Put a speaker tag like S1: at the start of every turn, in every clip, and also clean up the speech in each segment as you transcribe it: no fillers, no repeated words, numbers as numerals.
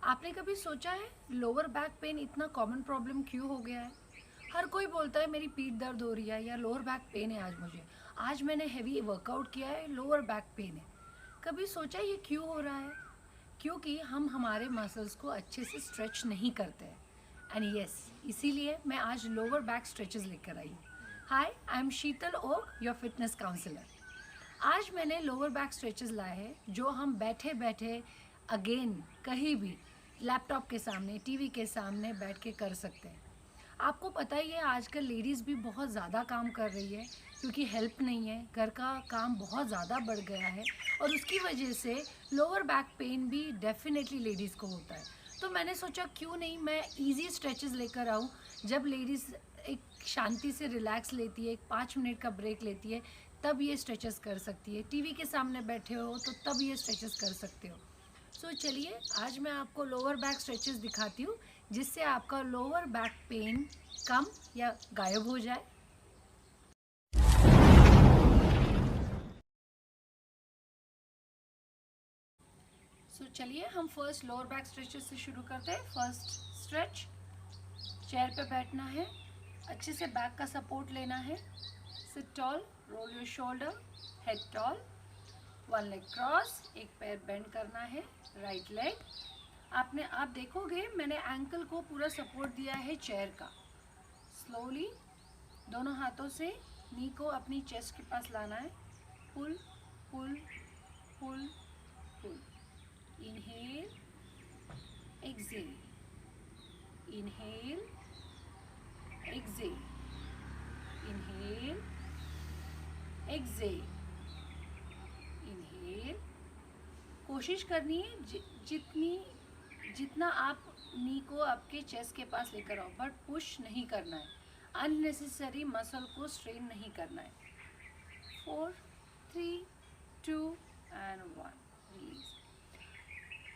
S1: आपने कभी सोचा है लोअर बैक पेन इतना कॉमन प्रॉब्लम क्यों हो गया है? हर कोई बोलता है मेरी पीठ दर्द हो रही है या लोअर बैक पेन है आज मैंने हेवी वर्कआउट किया है, लोअर बैक पेन है। कभी सोचा ये क्यों हो रहा है? क्योंकि हम हमारे मसल्स को अच्छे से स्ट्रेच नहीं करते हैं। एंड यस, इसीलिए मैं आज लोअर बैक स्ट्रेचेस लेकर आई हूँ। Hi, I am Sheetal Oak, your fitness counsellor. आज मैंने लोअर बैक स्ट्रेचेस लाए हैं जो हम बैठे बैठे अगेन कहीं भी लैपटॉप के सामने, टीवी के सामने बैठ के कर सकते हैं। आपको पता ही है आजकल लेडीज़ भी बहुत ज़्यादा काम कर रही है क्योंकि हेल्प नहीं है, घर का काम बहुत ज़्यादा बढ़ गया है और उसकी वजह से लोअर बैक पेन भी डेफिनेटली लेडीज़ को होता है। तो मैंने सोचा क्यों नहीं मैं इजी स्ट्रेचेस लेकर आऊँ। जब लेडीज़ एक शांति से रिलैक्स लेती है, एक 5 मिनट का ब्रेक लेती है, तब ये स्ट्रेचेस कर सकती है। टीवी के सामने बैठे हो तो तब ये स्ट्रेचेस कर सकते हो। सो चलिए आज मैं आपको लोअर बैक स्ट्रेचेस दिखाती हूँ जिससे आपका लोअर बैक पेन कम या गायब हो जाए। सो चलिए हम फर्स्ट लोअर बैक स्ट्रेचेस से शुरू करते हैं। फर्स्ट स्ट्रेच, चेयर पे बैठना है, अच्छे से बैक का सपोर्ट लेना है। Sit tall, roll your shoulder, head tall, one leg cross, एक पैर बेंड करना है, राइट लेग। आप देखोगे मैंने एंकल को पूरा सपोर्ट दिया है चेयर का। स्लोली दोनों हाथों से नी को अपनी चेस्ट के पास लाना है। Pull pull pull pull. Inhale, exhale, inhale, exhale, inhale, exhale, inhale. कोशिश करनी है जितना आप नी को आपके चेस्ट के पास लेकर आओ, बट पुश नहीं करना है, अननेसेसरी मसल को स्ट्रेन नहीं करना है। 4, 3, 2 एंड 1, रिलीज।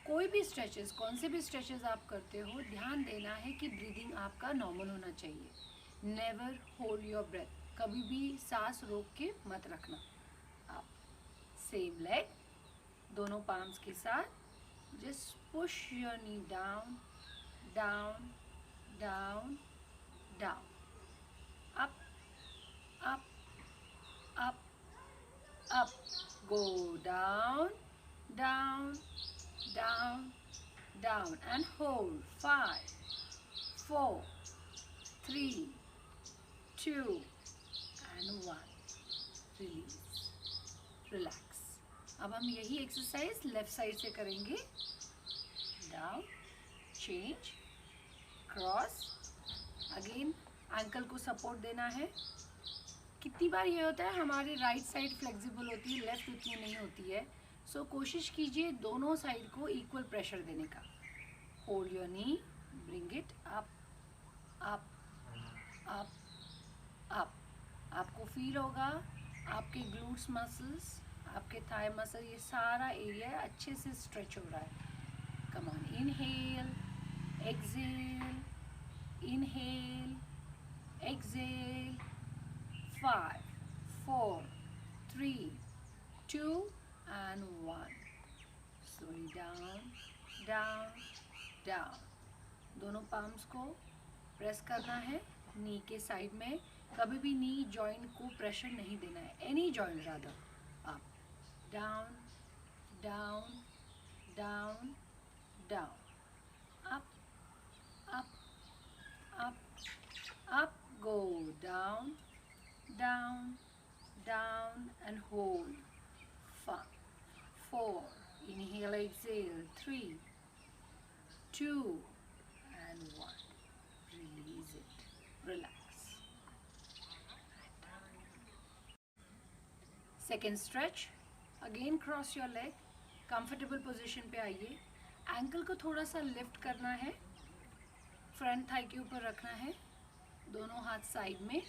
S1: कोई भी स्ट्रेचेस, कौन से भी स्ट्रेचेस आप करते हो, ध्यान देना है कि ब्रीदिंग आपका नॉर्मल होना चाहिए। नेवर होल्ड योर ब्रेथ, कभी भी सांस रोक के मत रखना। आप सेम लेग, दोनों पाम्स के साथ just push your knee down, down, down, down, up, up, up, up, go down, down, down, down, and hold. 5, 4, 3, 2, and 1. Release, relax. अब हम यही एक्सरसाइज लेफ्ट साइड से करेंगे। Down, change, cross, again ankle को support देना है। कितनी बार ये होता है हमारी राइट साइड फ्लेक्सिबल होती है, लेफ्ट उतनी नहीं होती है। सो कोशिश कीजिए दोनों साइड को इक्वल प्रेशर देने का। Hold your knee, bring it up, up, up, up. आपको फील होगा आपके ग्लूट्स मसल्स, आपके थाई मसल, ये सारा एरिया अच्छे से स्ट्रेच हो रहा है। Come on, inhale, exhale, inhale, exhale. 5, 4, 3, 2 and 1। Slowly down, down, down. दोनों पाम्स को प्रेस करना है नी के साइड में। कभी भी नी जॉइंट को प्रेशर नहीं देना है, any joint rather. Up, down, down, down, down, up, up, up, up, go down, down, down, and hold. 5, 4, inhale, exhale, 3, 2, and 1. Release it, relax. Second stretch. Again cross your leg, comfortable position पे आइए। Ankle को थोड़ा सा lift करना है, front Thai के ऊपर रखना है, दोनों हाथ साइड में।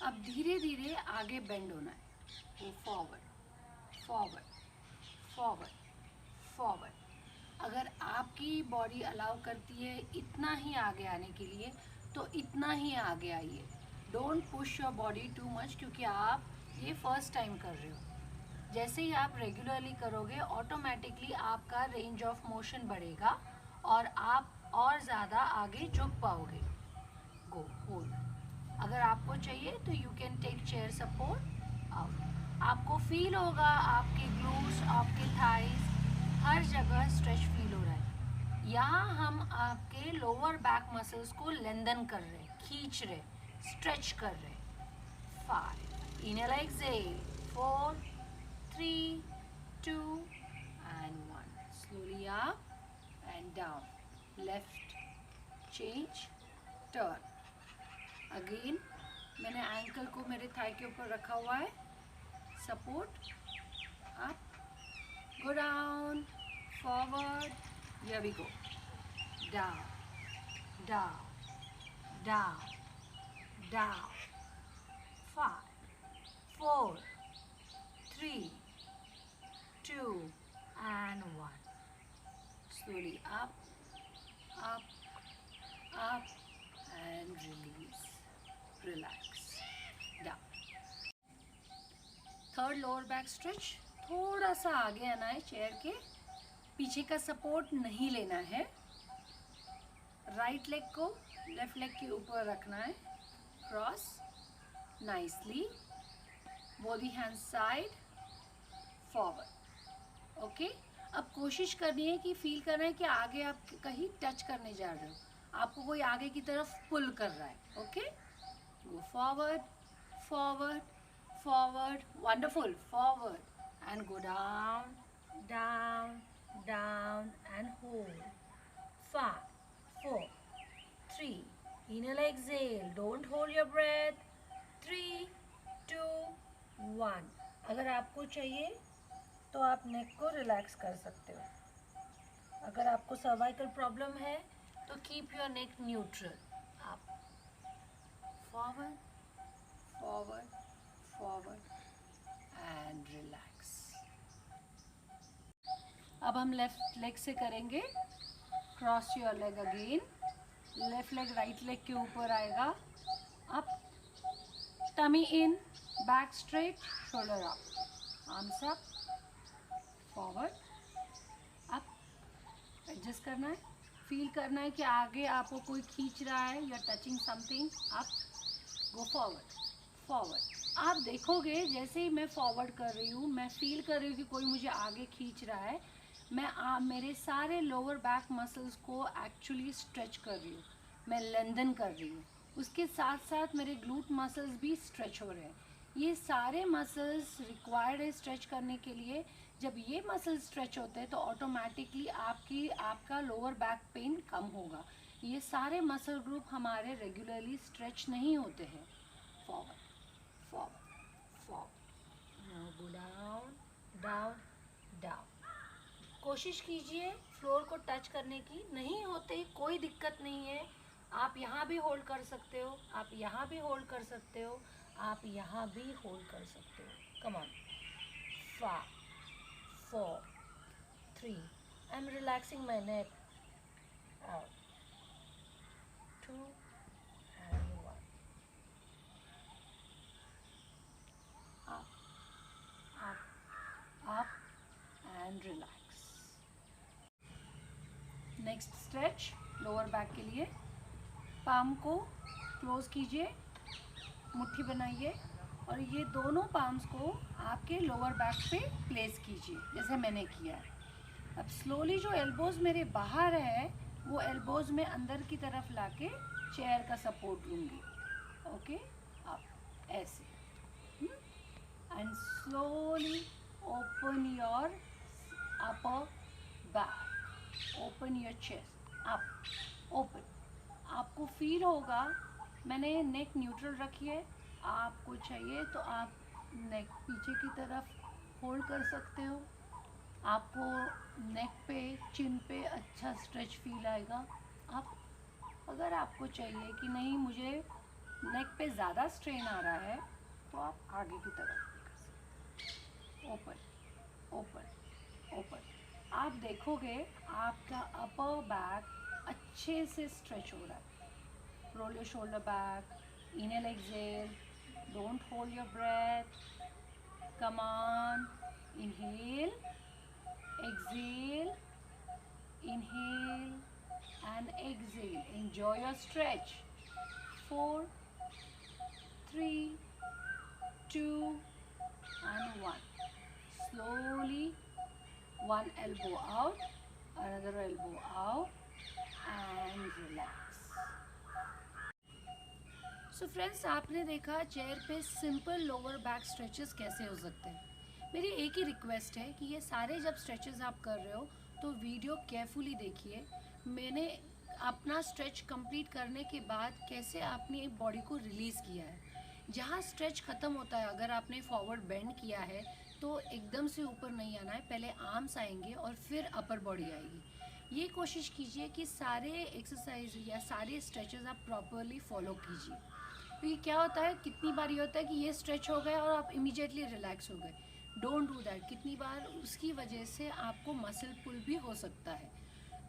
S1: अब धीरे धीरे आगे बेंड होना है। वो फॉरवर्ड, फॉरवर्ड, फॉरवर्ड, फॉरवर्ड। अगर आपकी बॉडी अलाउ करती है इतना ही आगे आने के लिए तो इतना ही आगे आइए। Don't push your body too much, क्योंकि आप ये फर्स्ट टाइम कर रहे हो। जैसे ही आप रेगुलरली करोगे ऑटोमेटिकली आपका रेंज ऑफ मोशन बढ़ेगा और आप और ज़्यादा आगे झुक पाओगे। Go hold. अगर आपको चाहिए तो you can take chair support out. आपको फील होगा आपके ग्लूट्स, आपके थाइस, हर जगह स्ट्रेच फील हो रहा है। यहाँ हम आपके लोअर बैक मसल्स को लेंथन कर रहे हैं, खींच रहे, स्ट्रेच कर रहे। 5 inhale exhale 4 3 2 and 1 slowly up and down left change turn again मैंने एंकल को मेरे थाई के ऊपर रखा हुआ है, support up, go down, forward, here we go, down down down down, 5 4 3 2 and 1 slowly up and release, relax down। Third lower back stretch, थोड़ा सा आगे आना है, चेयर के पीछे का सपोर्ट नहीं लेना है, राइट लेग को लेफ्ट लेग के ऊपर रखना है, cross nicely, both hand side forward. Okay, अब कोशिश करनी है कि फील करना है कि आगे आप कहीं टच करने जा रहे हो, आपको कोई आगे की तरफ पुल कर रहा है। Okay, go forward forward forward, wonderful, forward and go down down down and hold. 5 4 3 inhale exhale, don't hold your breath, 3 2 1। अगर आपको चाहिए तो आप नेक को रिलैक्स कर सकते हो। अगर आपको सर्वाइकल प्रॉब्लम है तो कीप योर नेक न्यूट्रल। आप forward forward forward and relax. अब हम लेफ्ट लेग से करेंगे, cross your leg again, left leg right leg के ऊपर आएगा, up, tummy in, back straight, shoulder up, arms up, forward up, adjust करना है, फील करना है कि आगे आपको कोई खींच रहा है, you are touching something, up, go forward forward. आप देखोगे जैसे ही मैं फॉरवर्ड कर रही हूँ, मैं फील कर रही हूँ कि कोई मुझे आगे खींच रहा है, मैं मेरे सारे लोअर बैक मसल्स को एक्चुअली स्ट्रेच कर रही हूँ, मैं लेंथन कर रही हूँ, उसके साथ साथ मेरे ग्लूट मसल्स भी स्ट्रेच हो रहे हैं। ये सारे मसल्स रिक्वायर्ड है स्ट्रेच करने के लिए। जब ये मसल्स स्ट्रेच होते हैं तो ऑटोमेटिकली आपका लोअर बैक पेन कम होगा। ये सारे मसल ग्रुप हमारे रेगुलरली स्ट्रेच नहीं होते हैं। Forward forward forward, now go down down down. कोशिश कीजिए फ्लोर को टच करने की, नहीं होते कोई दिक्कत नहीं है, आप यहाँ भी होल्ड कर सकते हो, आप यहाँ भी होल्ड कर सकते हो, आप यहाँ भी होल्ड कर सकते हो। Come on, 5 4 3, I am relaxing my neck, out, 2 and 1, up up up and relax। Next stretch lower back के लिए, पाम को क्लोज कीजिए, मुट्ठी बनाइए और ये दोनों पाम्स को आपके लोअर बैक पे प्लेस कीजिए जैसे मैंने किया है। अब स्लोली जो एल्बोज मेरे बाहर है वो एल्बोज में अंदर की तरफ लाके चेयर का सपोर्ट लूँगी। ओके, आप ऐसे and slowly open your upper back, open your chest, up open. आपको फील होगा मैंने नेक न्यूट्रल रखी है, आपको चाहिए तो आप नेक पीछे की तरफ होल्ड कर सकते हो, आपको नेक पे चिन पे अच्छा स्ट्रेच फील आएगा। आप अगर आपको चाहिए कि नहीं मुझे नेक पे ज़्यादा स्ट्रेन आ रहा है तो आप आगे की तरफ भी कर सकते हो, ओपन ओपन ओपन। आप देखोगे आपका अपर बैक अच्छे से स्ट्रेच हो रहा है। Roll your shoulder back, inhale exhale, don't hold your breath, come on, inhale exhale, inhale exhale. Enjoy your stretch. 4, 3, 2 and 1. Slowly, one elbow out, another elbow out and relax. So friends, आपने देखा chair पे simple lower back stretches कैसे हो सकते हैं। मेरी एक ही request है कि ये सारे जब स्ट्रेचेस आप कर रहे हो तो वीडियो केयरफुली देखिए। मैंने अपना स्ट्रेच कंप्लीट करने के बाद कैसे आपने बॉडी को रिलीज़ किया है। जहाँ स्ट्रेच ख़त्म होता है, अगर आपने फॉरवर्ड बेंड किया है तो एकदम से ऊपर नहीं आना है, पहले आर्म्स आएंगे और फिर अपर बॉडी आएगी। ये कोशिश कीजिए कि सारे एक्सरसाइज या सारे स्ट्रेचेस आप प्रॉपरली फॉलो कीजिए। क्योंकि क्या होता है, कितनी बार ये होता है कि ये स्ट्रेच हो गया और आप इमीडिएटली रिलैक्स हो गए। Don't do that. कितनी बार उसकी वजह से आपको मसल पुल भी हो सकता है।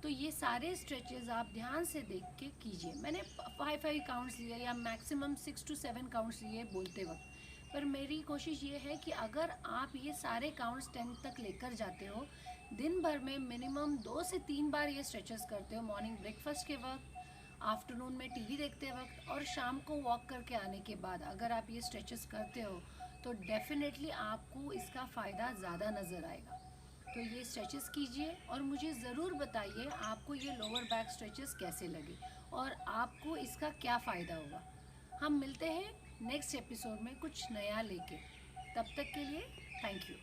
S1: तो ये सारे स्ट्रेचेस आप ध्यान से देख के कीजिए। मैंने 5 काउंट्स लिए या मैक्सिमम 6 to 7 काउंट्स लिए बोलते वक्त, पर मेरी कोशिश ये है कि अगर आप ये सारे काउंट्स 10 तक लेकर जाते हो, दिन भर में मिनिमम 2 से 3 बार ये स्ट्रेचेस करते हो, मॉर्निंग ब्रेकफास्ट के वक्त, आफ्टरनून में टीवी देखते वक्त और शाम को वॉक करके आने के बाद अगर आप ये स्ट्रेचेस करते हो तो डेफिनेटली आपको इसका फ़ायदा ज़्यादा नज़र आएगा। तो ये स्ट्रेचेस कीजिए और मुझे ज़रूर बताइए आपको ये लोअर बैक स्ट्रेचेस कैसे लगे और आपको इसका क्या फ़ायदा होगा। हम मिलते हैं नेक्स्ट एपिसोड में कुछ नया लेके। तब तक के लिए थैंक यू।